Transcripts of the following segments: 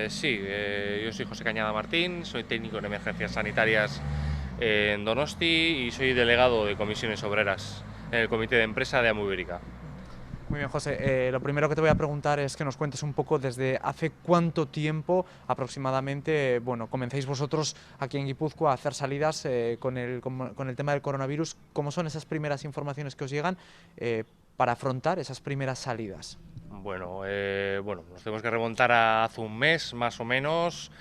Sí, yo soy José Cañada Martín, soy técnico en emergencias sanitarias en Donosti y soy delegado de comisiones obreras en el comité de empresa de Amu Ibérica. Muy bien, José. Lo primero que te voy a preguntar es que nos cuentes un poco desde hace cuánto tiempo aproximadamente, bueno, comencéis vosotros aquí en Guipúzcoa a hacer salidas con el tema del coronavirus. ¿Cómo son esas primeras informaciones que os llegan para afrontar esas primeras salidas? Bueno, nos tenemos que remontar a hace un mes más o menos,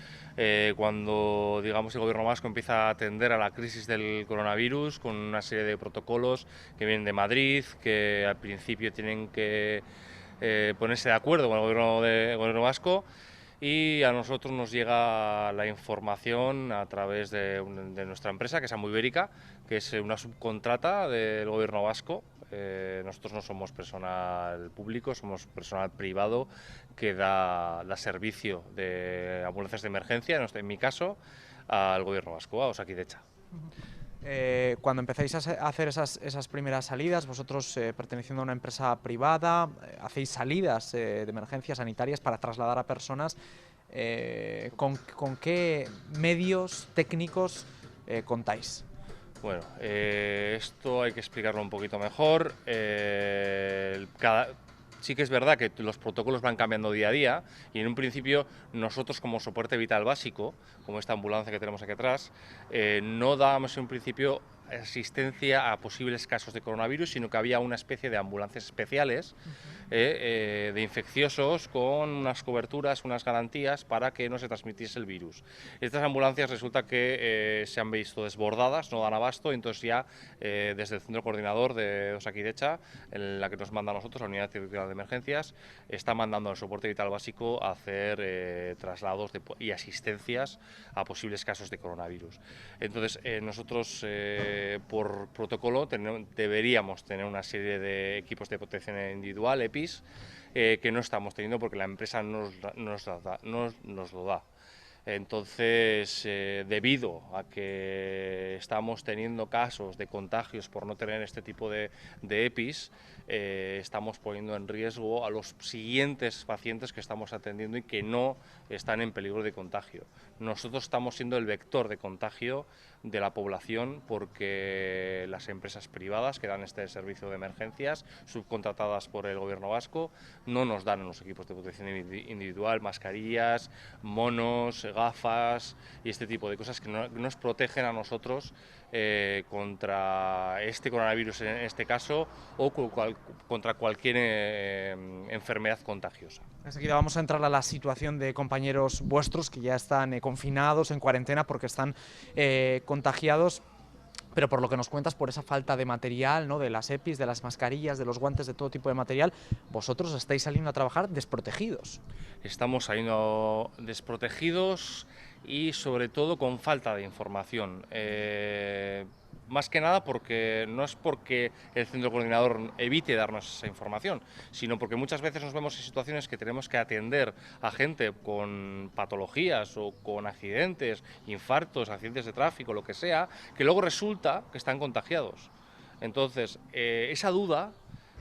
cuando digamos el gobierno vasco empieza a atender a la crisis del coronavirus con una serie de protocolos que vienen de Madrid, que al principio tienen que ponerse de acuerdo con el gobierno vasco, y a nosotros nos llega la información a través de nuestra empresa, que es Amu Ibérica, que es una subcontrata del gobierno vasco. Nosotros no somos personal público, somos personal privado que da servicio de ambulancias de emergencia, en mi caso, al gobierno vasco, a Osakidetza. Cuando empezáis a hacer esas primeras salidas, vosotros perteneciendo a una empresa privada, hacéis salidas de emergencias sanitarias para trasladar a personas. ¿Con qué medios técnicos contáis? Esto hay que explicarlo un poquito mejor. Sí que es verdad que los protocolos van cambiando día a día y en un principio nosotros como soporte vital básico, como esta ambulancia que tenemos aquí atrás, no dábamos en un principio asistencia a posibles casos de coronavirus, sino que había una especie de ambulancias especiales de infecciosos con unas coberturas, unas garantías para que no se transmitiese el virus. Estas ambulancias resulta que se han visto desbordadas, no dan abasto, entonces ya desde el centro coordinador de Osakidetza, en la que nos manda a nosotros, la unidad territorial de emergencias, está mandando al soporte vital básico a hacer traslados y asistencias a posibles casos de coronavirus. Entonces nosotros por protocolo deberíamos tener una serie de equipos de protección individual, EPIs, que no estamos teniendo porque la empresa nos lo da. Entonces, debido a que estamos teniendo casos de contagios por no tener este tipo de EPIs, estamos poniendo en riesgo a los siguientes pacientes que estamos atendiendo y que no están en peligro de contagio. Nosotros estamos siendo el vector de contagio de la población porque las empresas privadas que dan este servicio de emergencias, subcontratadas por el gobierno vasco, no nos dan los equipos de protección individual, mascarillas, monos, gafas y este tipo de cosas que nos protegen a nosotros contra este coronavirus en este caso o contra cualquier enfermedad contagiosa. Enseguida vamos a entrar a la situación de compañeros vuestros que ya están confinados en cuarentena porque están contagiados. Pero por lo que nos cuentas, por esa falta de material, ¿no? De las EPIs, de las mascarillas, de los guantes, de todo tipo de material, vosotros estáis saliendo a trabajar desprotegidos. Estamos saliendo desprotegidos y sobre todo con falta de información. Más que nada porque no es porque el centro coordinador evite darnos esa información, sino porque muchas veces nos vemos en situaciones que tenemos que atender a gente con patologías o con accidentes, infartos, accidentes de tráfico, lo que sea, que luego resulta que están contagiados. Entonces, esa duda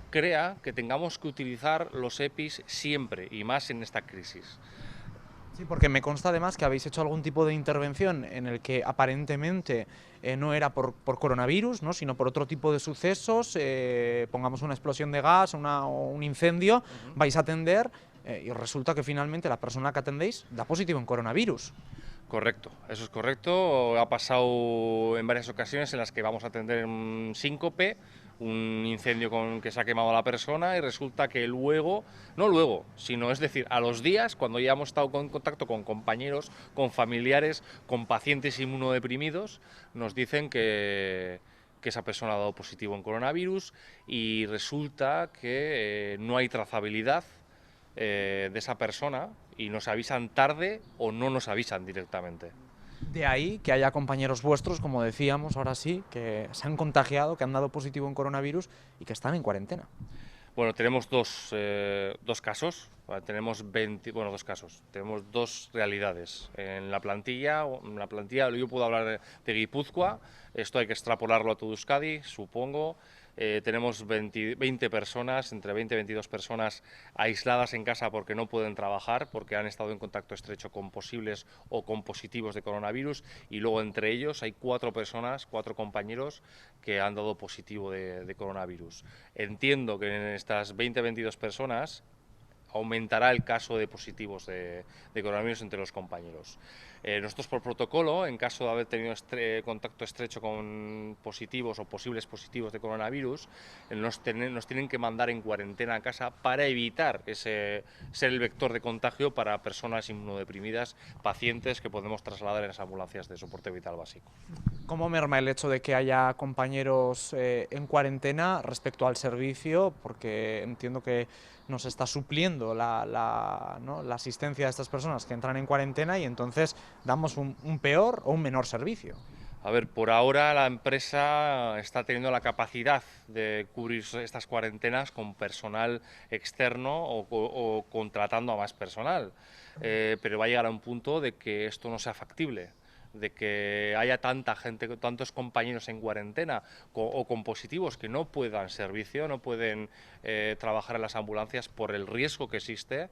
crea que tengamos que utilizar los EPIs siempre y más en esta crisis. Sí, porque me consta además que habéis hecho algún tipo de intervención en el que aparentemente no era por coronavirus, ¿no? Sino por otro tipo de sucesos, pongamos una explosión de gas o un incendio, vais a atender y resulta que finalmente la persona que atendéis da positivo en coronavirus. Correcto, eso es correcto. Ha pasado en varias ocasiones en las que vamos a atender un síncope, un incendio con que se ha quemado a la persona y resulta que luego, no luego, sino es decir, a los días, cuando ya hemos estado en contacto con compañeros, con familiares, con pacientes inmunodeprimidos, nos dicen que esa persona ha dado positivo en coronavirus y resulta que no hay trazabilidad de esa persona y nos avisan tarde o no nos avisan directamente. De ahí que haya compañeros vuestros, como decíamos, ahora sí, que se han contagiado, que han dado positivo en coronavirus y que están en cuarentena. Bueno, tenemos dos casos, tenemos 20, bueno, dos casos, tenemos dos realidades. En la plantilla yo puedo hablar de Guipúzcoa, esto hay que extrapolarlo a todo Euskadi, supongo. tenemos 20 personas, entre 20 y 22 personas aisladas en casa porque no pueden trabajar, porque han estado en contacto estrecho con posibles o con positivos de coronavirus, y luego entre ellos hay 4 personas, 4 compañeros que han dado positivo de coronavirus. Entiendo que en estas 20-22 personas aumentará el caso de positivos de coronavirus entre los compañeros. Nosotros por protocolo, en caso de haber tenido contacto estrecho con positivos o posibles positivos de coronavirus, nos tienen que mandar en cuarentena a casa para evitar ser el vector de contagio para personas inmunodeprimidas, pacientes que podemos trasladar en las ambulancias de soporte vital básico. ¿Cómo merma el hecho de que haya compañeros en cuarentena respecto al servicio? Porque entiendo que nos está supliendo ¿no?, la asistencia de estas personas que entran en cuarentena y entonces damos un peor o un menor servicio. A ver, por ahora la empresa está teniendo la capacidad de cubrir estas cuarentenas con personal externo o contratando a más personal, pero va a llegar a un punto de que esto no sea factible, de que haya tanta gente, tantos compañeros en cuarentena o con positivos que no puedan servicio, no pueden trabajar en las ambulancias por el riesgo que existe,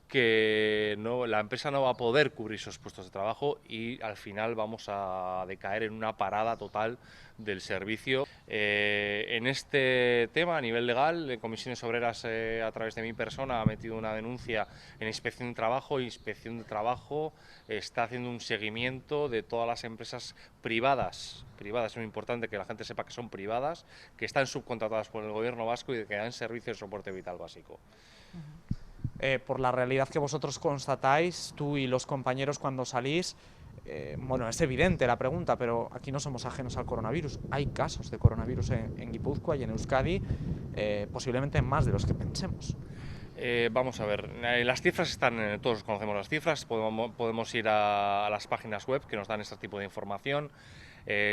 que la empresa no va a poder cubrir esos puestos de trabajo y al final vamos a decaer en una parada total del servicio. En este tema, a nivel legal, Comisiones Obreras, a través de mi persona, ha metido una denuncia en Inspección de Trabajo. Inspección de Trabajo está haciendo un seguimiento de todas las empresas privadas. Es muy importante que la gente sepa que son privadas, que están subcontratadas por el Gobierno vasco y que dan servicio de soporte vital básico. Por la realidad que vosotros constatáis, tú y los compañeros cuando salís, bueno, es evidente la pregunta, pero aquí no somos ajenos al coronavirus. Hay casos de coronavirus en Guipúzcoa y en Euskadi, posiblemente más de los que pensemos. Vamos a ver, las cifras están, todos conocemos las cifras, podemos ir a las páginas web que nos dan este tipo de información.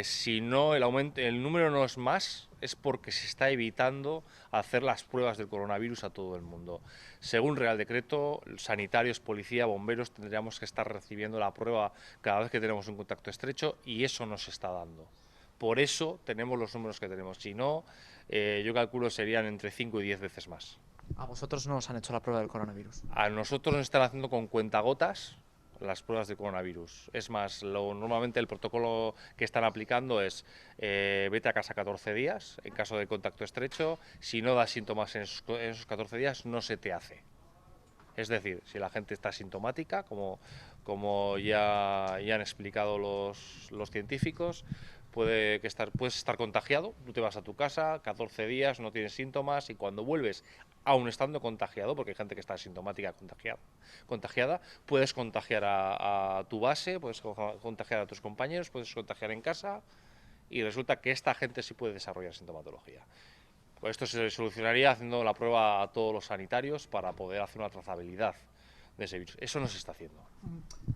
Si no, el número no es más, es porque se está evitando hacer las pruebas del coronavirus a todo el mundo. Según Real Decreto, sanitarios, policía, bomberos tendríamos que estar recibiendo la prueba cada vez que tenemos un contacto estrecho y eso no se está dando. Por eso tenemos los números que tenemos. Si no, yo calculo serían entre 5 y 10 veces más. ¿A vosotros no os han hecho la prueba del coronavirus? A nosotros nos están haciendo con cuentagotas las pruebas de coronavirus. Es más, normalmente el protocolo que están aplicando es vete a casa 14 días en caso de contacto estrecho. Si no da síntomas en esos 14 días, no se te hace. Es decir, si la gente está sintomática, como ya han explicado los científicos, puedes estar contagiado, tú te vas a tu casa, 14 días, no tienes síntomas, y cuando vuelves, aún estando contagiado, porque hay gente que está asintomática contagiada, puedes contagiar a tu base, puedes contagiar a tus compañeros, puedes contagiar en casa, y resulta que esta gente sí puede desarrollar sintomatología. Pues esto se solucionaría haciendo la prueba a todos los sanitarios para poder hacer una trazabilidad de ese virus. Eso no se está haciendo.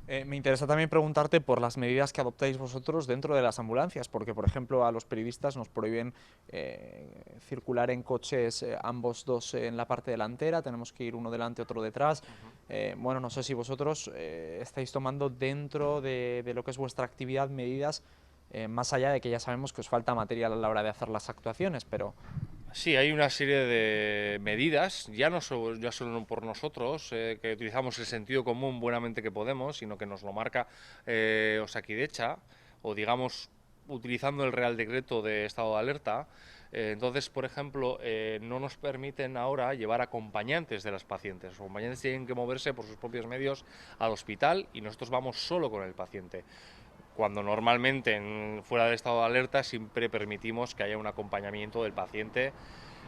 Me interesa también preguntarte por las medidas que adoptáis vosotros dentro de las ambulancias, porque, por ejemplo, a los periodistas nos prohíben circular en coches ambos dos en la parte delantera, tenemos que ir uno delante, otro detrás. Bueno, no sé si vosotros estáis tomando dentro de lo que es vuestra actividad medidas, más allá de que ya sabemos que os falta material a la hora de hacer las actuaciones, pero... Sí, hay una serie de medidas, ya solo por nosotros, que utilizamos el sentido común buenamente que podemos, sino que nos lo marca Osakidetza, o digamos, utilizando el Real Decreto de estado de alerta. Entonces, por ejemplo, no nos permiten ahora llevar acompañantes de los pacientes. Los acompañantes tienen que moverse por sus propios medios al hospital y nosotros vamos solo con el paciente. Cuando normalmente fuera del estado de alerta siempre permitimos que haya un acompañamiento del paciente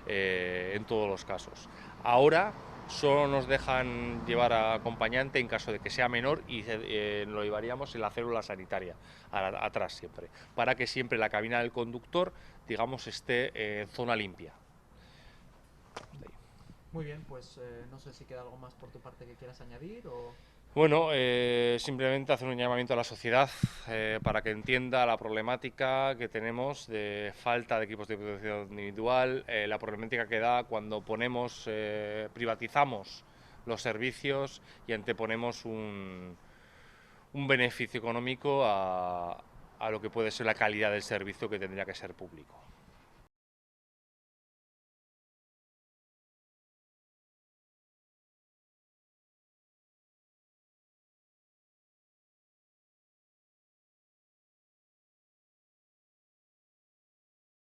en todos los casos. Ahora solo nos dejan llevar a acompañante en caso de que sea menor y lo llevaríamos en la célula sanitaria, atrás siempre, para que siempre la cabina del conductor, digamos, esté en zona limpia. Muy bien, pues no sé si queda algo más por tu parte que quieras añadir o... Bueno, simplemente hacer un llamamiento a la sociedad para que entienda la problemática que tenemos de falta de equipos de protección individual, la problemática que da cuando privatizamos los servicios y anteponemos un beneficio económico a lo que puede ser la calidad del servicio que tendría que ser público.